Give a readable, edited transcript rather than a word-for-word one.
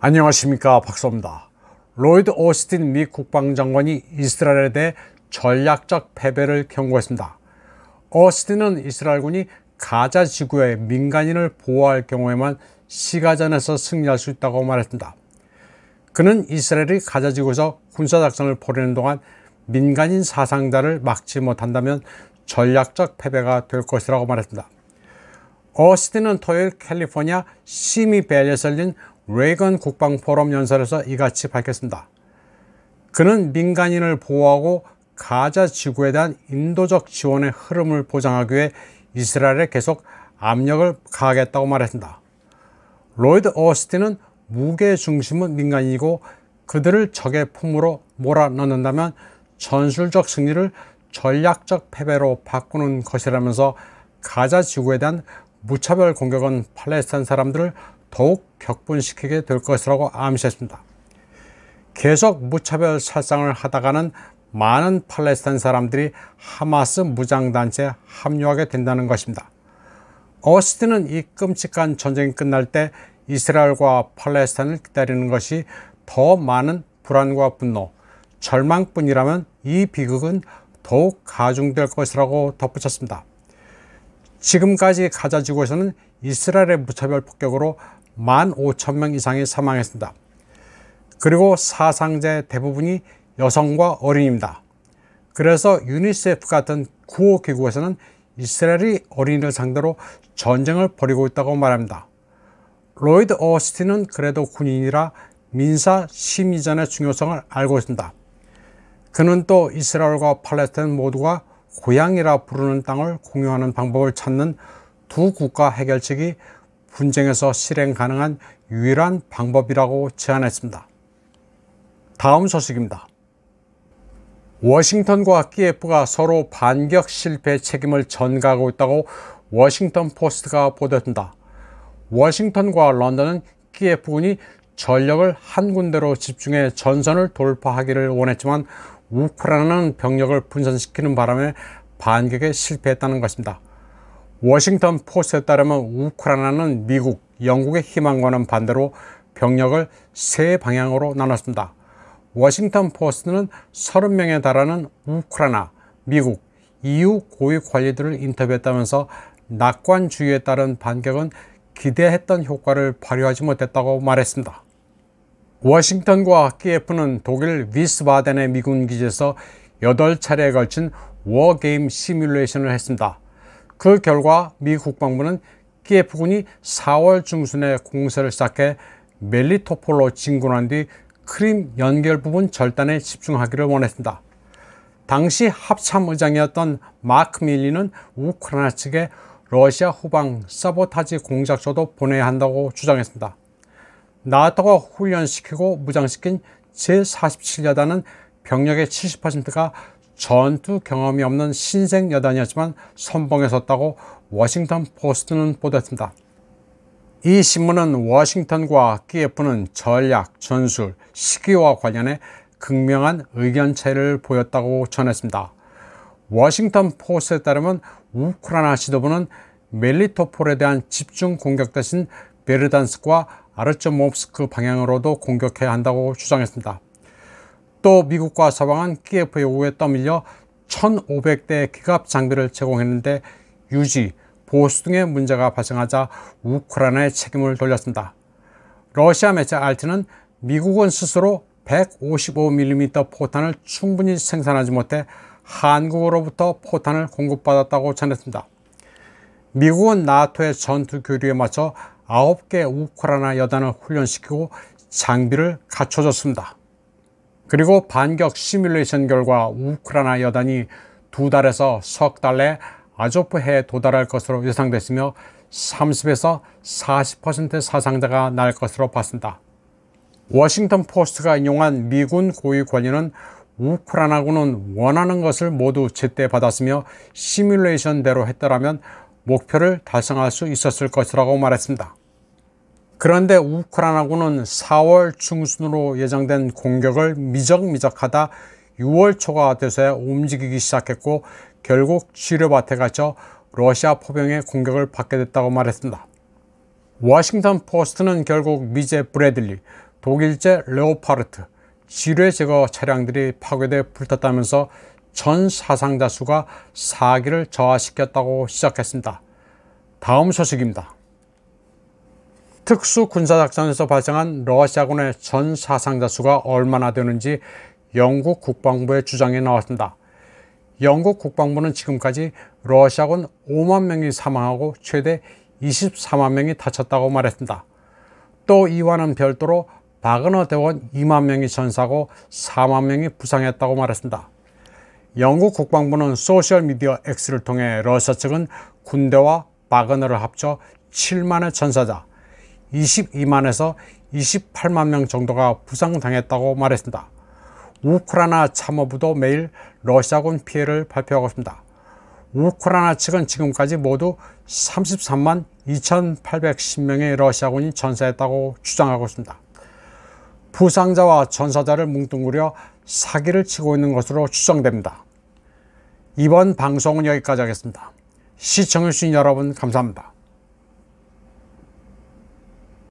안녕하십니까, 박사입니다. 로이드 오스틴 미 국방장관이 이스라엘에 대해 전략적 패배를 경고했습니다. 오스틴은 이스라엘군이 가자 지구의 민간인을 보호할 경우에만 시가전에서 승리할 수 있다고 말했습니다. 그는 이스라엘이 가자 지구에서 군사작전을 벌이는 동안 민간인 사상자를 막지 못한다면 전략적 패배가 될 것이라고 말했습니다. 오스틴은 토요일 캘리포니아 시미밸리에서 열린 레이건 국방포럼 연설에서 이같이 밝혔습니다. 그는 민간인을 보호하고 가자 지구에 대한 인도적 지원의 흐름을 보장하기 위해 이스라엘에 계속 압력을 가하겠다고 말했습니다. 로이드 오스틴은 무게 중심은 민간인이고 그들을 적의 품으로 몰아넣는다면 전술적 승리를 전략적 패배로 바꾸는 것이라면서 가자 지구에 대한 무차별 공격은 팔레스타인 사람들을 더욱 격분시키게 될 것이라고 암시했습니다. 계속 무차별 살상을 하다가는 많은 팔레스타인 사람들이 하마스 무장단체에 합류하게 된다는 것입니다. 오스틴은 이 끔찍한 전쟁이 끝날 때 이스라엘과 팔레스타인을 기다리는 것이 더 많은 불안과 분노, 절망뿐이라면 이 비극은 더욱 가중될 것이라고 덧붙였습니다. 지금까지 가자 지구에서는 이스라엘의 무차별 폭격으로 15,000명 이상이 사망했습니다. 그리고 사상자의 대부분이 여성과 어린이입니다. 그래서 유니세프 같은 구호기구에서는 이스라엘이 어린이를 상대로 전쟁을 벌이고 있다고 말합니다. 로이드 오스틴은 그래도 군인이라 민사 심리전의 중요성을 알고 있습니다. 그는 또 이스라엘과 팔레스타인 모두가 고향이라 부르는 땅을 공유하는 방법을 찾는 두 국가 해결책이 분쟁에서 실행 가능한 유일한 방법이라고 제안했습니다. 다음 소식입니다. 워싱턴과 키예프가 서로 반격 실패 책임을 전가하고 있다고 워싱턴 포스트가 보도했습니다. 워싱턴과 런던은 키예프군이 전력을 한 군데로 집중해 전선을 돌파하기를 원했지만 우크라이나는 병력을 분산시키는 바람에 반격에 실패했다는 것입니다. 워싱턴 포스트에 따르면 우크라이나는 미국, 영국의 희망과는 반대로 병력을 세 방향으로 나눴습니다. 워싱턴 포스트는 30명에 달하는 우크라이나, 미국, EU 고위 관리들을 인터뷰했다면서 낙관주의에 따른 반격은 기대했던 효과를 발휘하지 못했다고 말했습니다. 워싱턴과 키예프는 독일 위스바덴의 미군 기지에서 8차례에 걸친 워게임 시뮬레이션을 했습니다. 그 결과 미 국방부는 키예프군이 4월 중순에 공세를 시작해 멜리토폴로 진군한 뒤 크림 연결 부분 절단에 집중하기를 원했습니다. 당시 합참의장이었던 마크 밀리는 우크라이나 측에 러시아 후방 사보타지 공작소도 보내야 한다고 주장했습니다. 나토가 훈련시키고 무장시킨 제47여단은 병력의 70%가 전투 경험이 없는 신생 여단이었지만 선봉에 섰다고 워싱턴 포스트는 보도했습니다. 이 신문은 워싱턴과 키예프는 전략, 전술, 시기와 관련해 극명한 의견 차이를 보였다고 전했습니다. 워싱턴 포스트에 따르면 우크라이나 지도부는 멜리토폴에 대한 집중 공격 대신 베르단스크와 아르츠모프스크 방향으로도 공격해야 한다고 주장했습니다. 또 미국과 서방은 키예프 요구에 떠밀려 1,500대의 기갑 장비를 제공했는데 유지, 보수 등의 문제가 발생하자 우크라이나의 책임을 돌렸습니다. 러시아 매체 RT는 미국은 스스로 155mm 포탄을 충분히 생산하지 못해 한국으로부터 포탄을 공급받았다고 전했습니다. 미국은 나토의 전투 교류에 맞춰 9개 우크라이나 여단을 훈련시키고 장비를 갖춰줬습니다. 그리고 반격 시뮬레이션 결과 우크라이나 여단이 2달에서 석 달 내 아조프해에 도달할 것으로 예상됐으며 30에서 40%의 사상자가 날 것으로 봤습니다. 워싱턴 포스트가 인용한 미군 고위 관리는 우크라이나군은 원하는 것을 모두 제때 받았으며 시뮬레이션대로 했더라면 목표를 달성할 수 있었을 것이라고 말했습니다. 그런데 우크라이나군은 4월 중순으로 예정된 공격을 미적미적하다 6월 초가 돼서야 움직이기 시작했고 결국 지뢰밭에 갇혀 러시아 포병의 공격을 받게 됐다고 말했습니다. 워싱턴 포스트는 결국 미제 브래들리, 독일제 레오파르트 지뢰 제거 차량들이 파괴돼 불탔다면서 전 사상자 수가 4기를 저하시켰다고 시작했습니다. 다음 소식입니다. 특수군사작전에서 발생한 러시아군의 전 사상자 수가 얼마나 되는지 영국 국방부의 주장이 나왔습니다. 영국 국방부는 지금까지 러시아군 5만 명이 사망하고 최대 24만 명이 다쳤다고 말했습니다. 또 이와는 별도로 바그너 대원 2만 명이 전사하고 4만 명이 부상했다고 말했습니다. 영국 국방부는 소셜미디어 X를 통해 러시아 측은 군대와 바그너를 합쳐 7만의 전사자, 22만에서 28만 명 정도가 부상당했다고 말했습니다. 우크라이나 참모부도 매일 러시아군 피해를 발표하고 있습니다. 우크라이나 측은 지금까지 모두 33만 2,810명의 러시아군이 전사했다고 주장하고 있습니다. 부상자와 전사자를 뭉뚱그려 사기를 치고 있는 것으로 추정됩니다. 이번 방송은 여기까지 하겠습니다. 시청해주신 여러분 감사합니다.